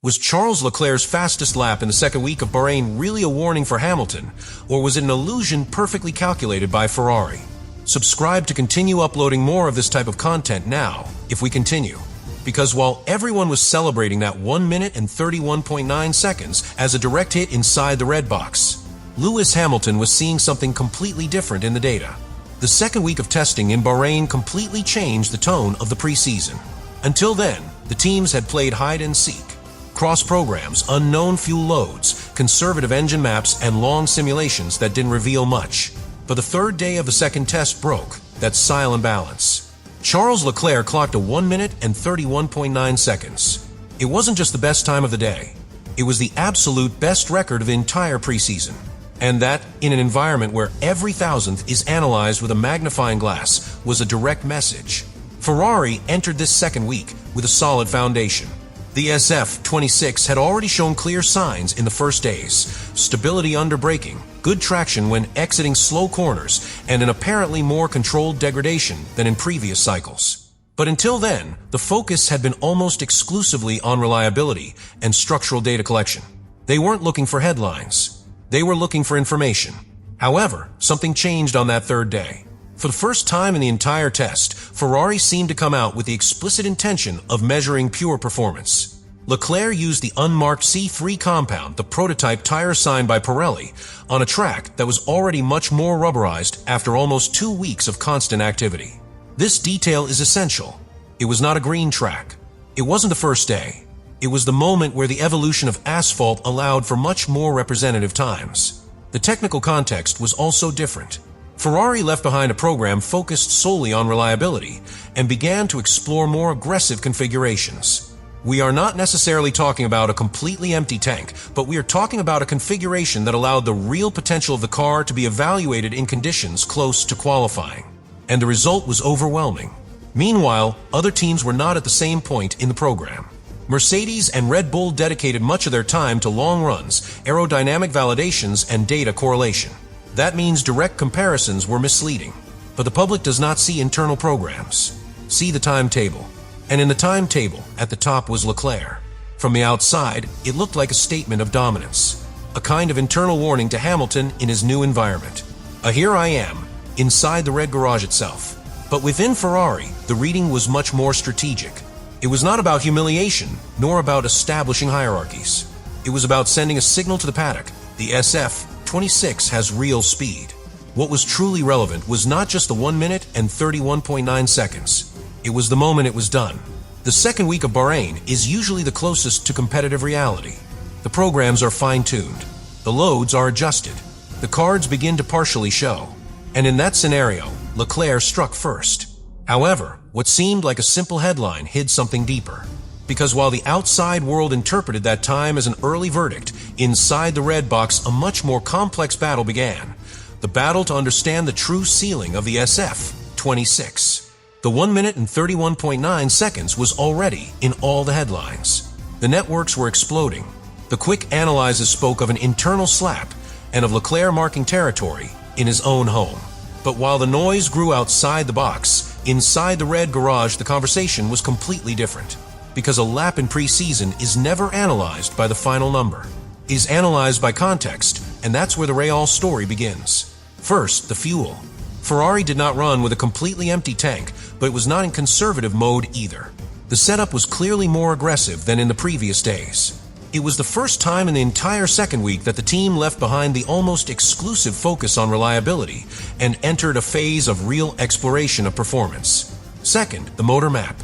Was Charles Leclerc's fastest lap in the second week of Bahrain really a warning for Hamilton, or was it an illusion perfectly calculated by Ferrari? Subscribe to continue uploading more of this type of content now, if we continue. Because while everyone was celebrating that 1 minute and 31.9 seconds as a direct hit inside the red box, Lewis Hamilton was seeing something completely different in the data. The second week of testing in Bahrain completely changed the tone of the preseason. Until then, the teams had played hide and seek, cross programs, unknown fuel loads, conservative engine maps, and long simulations that didn't reveal much. But the third day of the second test broke that silent balance. Charles Leclerc clocked a 1 minute and 31.9 seconds. It wasn't just the best time of the day. It was the absolute best record of the entire preseason. And that, in an environment where every thousandth is analyzed with a magnifying glass, was a direct message. Ferrari entered this second week with a solid foundation. The SF-26 had already shown clear signs in the first days: stability under braking, good traction when exiting slow corners, and an apparently more controlled degradation than in previous cycles. But until then, the focus had been almost exclusively on reliability and structural data collection. They weren't looking for headlines. They were looking for information. However, something changed on that third day. For the first time in the entire test, Ferrari seemed to come out with the explicit intention of measuring pure performance. Leclerc used the unmarked C3 compound, the prototype tire assigned by Pirelli, on a track that was already much more rubberized after almost 2 weeks of constant activity. This detail is essential. It was not a green track. It wasn't the first day. It was the moment where the evolution of asphalt allowed for much more representative times. The technical context was also different. Ferrari left behind a program focused solely on reliability and began to explore more aggressive configurations. We are not necessarily talking about a completely empty tank, but we are talking about a configuration that allowed the real potential of the car to be evaluated in conditions close to qualifying. And the result was overwhelming. Meanwhile, other teams were not at the same point in the program. Mercedes and Red Bull dedicated much of their time to long runs, aerodynamic validations, and data correlation. That means direct comparisons were misleading. But the public does not see internal programs. See the timetable. And in the timetable, at the top was Leclerc. From the outside, it looked like a statement of dominance. A kind of internal warning to Hamilton in his new environment. Here I am, inside the red garage itself. But within Ferrari, the reading was much more strategic. It was not about humiliation, nor about establishing hierarchies. It was about sending a signal to the paddock. The SF-26 has real speed. What was truly relevant was not just the 1 minute and 31.9 seconds. It was the moment it was done. The second week of Bahrain is usually the closest to competitive reality. The programs are fine-tuned. The loads are adjusted. The cards begin to partially show. And in that scenario, Leclerc struck first. However, what seemed like a simple headline hid something deeper. Because while the outside world interpreted that time as an early verdict, inside the red box a much more complex battle began. The battle to understand the true ceiling of the SF-26. The 1 minute and 31.9 seconds was already in all the headlines. The networks were exploding. The quick analyses spoke of an internal slap and of Leclerc marking territory in his own home. But while the noise grew outside the box, inside the red garage the conversation was completely different. Because a lap in preseason is never analyzed by the final number. It is analyzed by context, and that's where the Real story begins. First, the fuel. Ferrari did not run with a completely empty tank, but it was not in conservative mode either. The setup was clearly more aggressive than in the previous days. It was the first time in the entire second week that the team left behind the almost exclusive focus on reliability and entered a phase of real exploration of performance. Second, the motor map.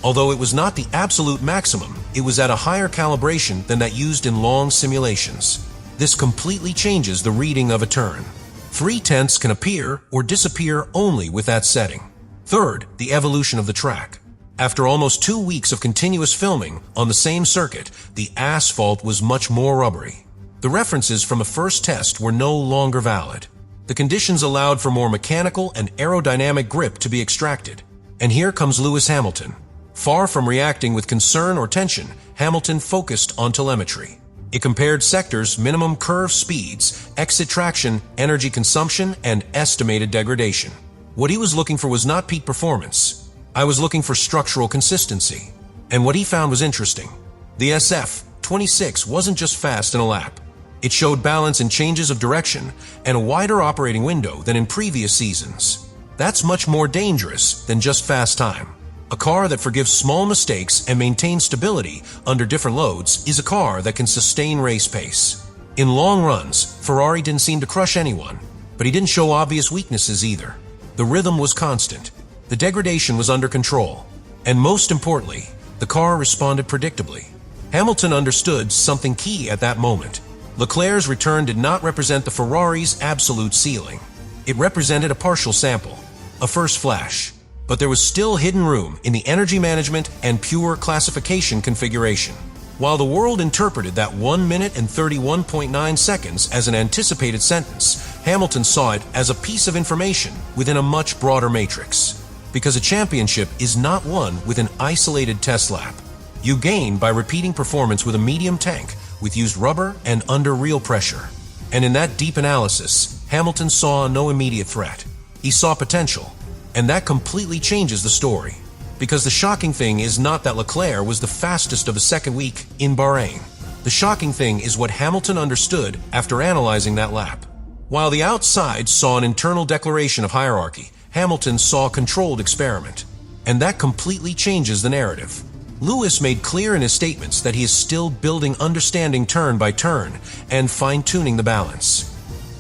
Although it was not the absolute maximum, it was at a higher calibration than that used in long simulations. This completely changes the reading of a turn. 0.3 can appear or disappear only with that setting. Third, the evolution of the track. After almost 2 weeks of continuous filming on the same circuit, the asphalt was much more rubbery. The references from the first test were no longer valid. The conditions allowed for more mechanical and aerodynamic grip to be extracted. And here comes Lewis Hamilton. Far from reacting with concern or tension, Hamilton focused on telemetry. It compared sectors' minimum curve speeds, exit traction, energy consumption, and estimated degradation. What he was looking for was not peak performance. I was looking for structural consistency. And what he found was interesting. The SF SF-26 wasn't just fast in a lap. It showed balance in changes of direction and a wider operating window than in previous seasons. That's much more dangerous than just fast time. A car that forgives small mistakes and maintains stability under different loads is a car that can sustain race pace. In long runs, Ferrari didn't seem to crush anyone, but he didn't show obvious weaknesses either. The rhythm was constant, the degradation was under control, and most importantly, the car responded predictably. Hamilton understood something key at that moment. Leclerc's return did not represent the Ferrari's absolute ceiling. It represented a partial sample, a first flash. But there was still hidden room in the energy management and pure classification configuration. While the world interpreted that 1 minute and 31.9 seconds as an anticipated sentence, Hamilton saw it as a piece of information within a much broader matrix. Because a championship is not won with an isolated test lap. You gain by repeating performance with a medium tank, with used rubber and under real pressure. And in that deep analysis, Hamilton saw no immediate threat. He saw potential. And that completely changes the story. Because the shocking thing is not that Leclerc was the fastest of the second week in Bahrain. The shocking thing is what Hamilton understood after analyzing that lap. While the outside saw an internal declaration of hierarchy, Hamilton saw a controlled experiment. And that completely changes the narrative. Lewis made clear in his statements that he is still building understanding turn by turn and fine-tuning the balance.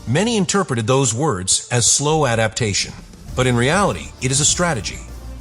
Many interpreted those words as slow adaptation. But in reality, it is a strategy.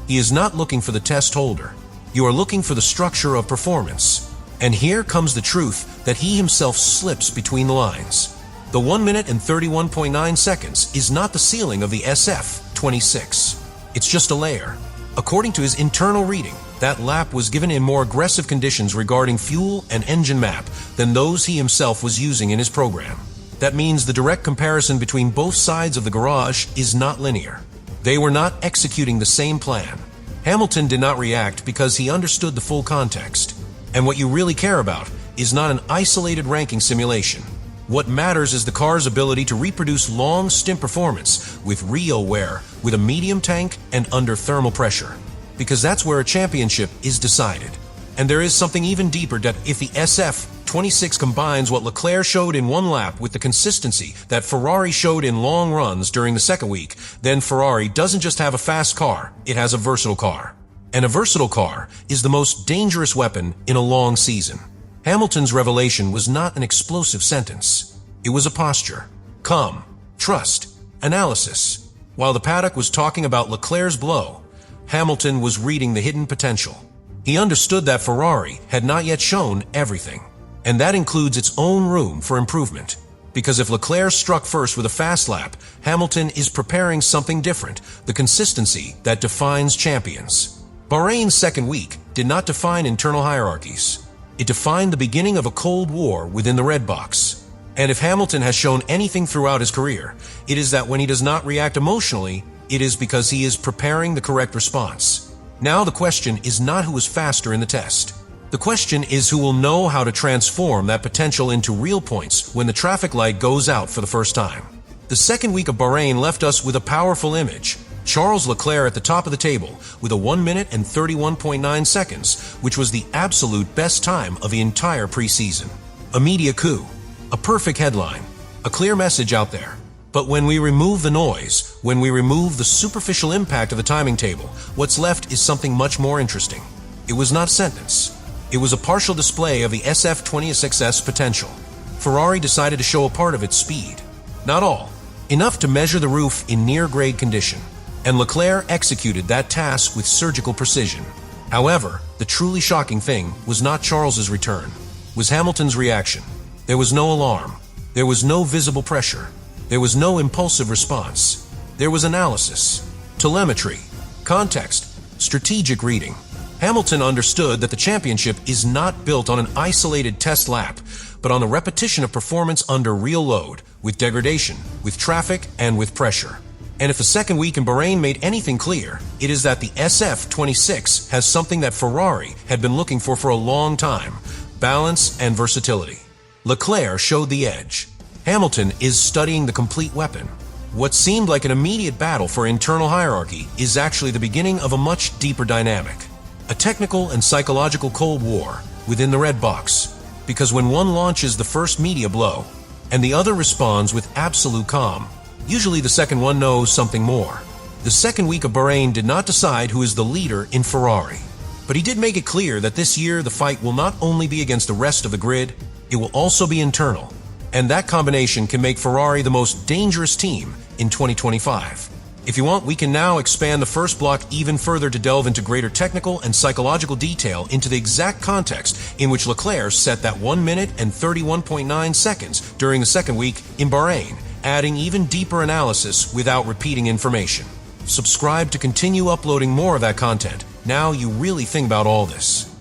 He is not looking for the test holder. You are looking for the structure of performance. And here comes the truth that he himself slips between the lines. The 1 minute and 31.9 seconds is not the ceiling of the SF-26. It's just a layer. According to his internal reading, that lap was given in more aggressive conditions regarding fuel and engine map than those he himself was using in his program. That means the direct comparison between both sides of the garage is not linear. They were not executing the same plan. Hamilton did not react because he understood the full context. And what you really care about is not an isolated ranking simulation. What matters is the car's ability to reproduce long stint performance with real wear, with a medium tank and under thermal pressure. Because that's where a championship is decided. And there is something even deeper that if the SF-26 combines what Leclerc showed in one lap with the consistency that Ferrari showed in long runs during the second week, then Ferrari doesn't just have a fast car, it has a versatile car. And a versatile car is the most dangerous weapon in a long season. Hamilton's revelation was not an explosive sentence. It was a posture. Calm, trust, analysis. While the paddock was talking about Leclerc's blow, Hamilton was reading the hidden potential. He understood that Ferrari had not yet shown everything, and that includes its own room for improvement. Because if Leclerc struck first with a fast lap, Hamilton is preparing something different, the consistency that defines champions. Bahrain's second week did not define internal hierarchies. It defined the beginning of a cold war within the red box. And if Hamilton has shown anything throughout his career, it is that when he does not react emotionally, it is because he is preparing the correct response. Now the question is not who is faster in the test. The question is who will know how to transform that potential into real points when the traffic light goes out for the first time. The second week of Bahrain left us with a powerful image. Charles Leclerc at the top of the table with a 1 minute and 31.9 seconds, which was the absolute best time of the entire preseason. A media coup, a perfect headline, a clear message out there. But when we remove the noise, when we remove the superficial impact of the timing table, what's left is something much more interesting. It was not a sentence. It was a partial display of the SF-26's potential. Ferrari decided to show a part of its speed. Not all. Enough to measure the roof in near-grade condition. And Leclerc executed that task with surgical precision. However, the truly shocking thing was not Charles's return. It was Hamilton's reaction. There was no alarm. There was no visible pressure. There was no impulsive response. There was analysis, telemetry, context, strategic reading. Hamilton understood that the championship is not built on an isolated test lap, but on the repetition of performance under real load, with degradation, with traffic, and with pressure. And if the second week in Bahrain made anything clear, it is that the SF-26 has something that Ferrari had been looking for a long time: balance and versatility. Leclerc showed the edge. Hamilton is studying the complete weapon. What seemed like an immediate battle for internal hierarchy is actually the beginning of a much deeper dynamic. A technical and psychological cold war within the red box. because when one launches the first media blow, and the other responds with absolute calm, usually the second one knows something more. The second week of Bahrain did not decide who is the leader in Ferrari, but he did make it clear that this year the fight will not only be against the rest of the grid, it will also be internal, and that combination can make Ferrari the most dangerous team in 2025. If you want, we can now expand the first block even further to delve into greater technical and psychological detail into the exact context in which Leclerc set that 1 minute and 31.9 seconds during the second week in Bahrain, adding even deeper analysis without repeating information. Subscribe to continue uploading more of that content. Now you really think about all this.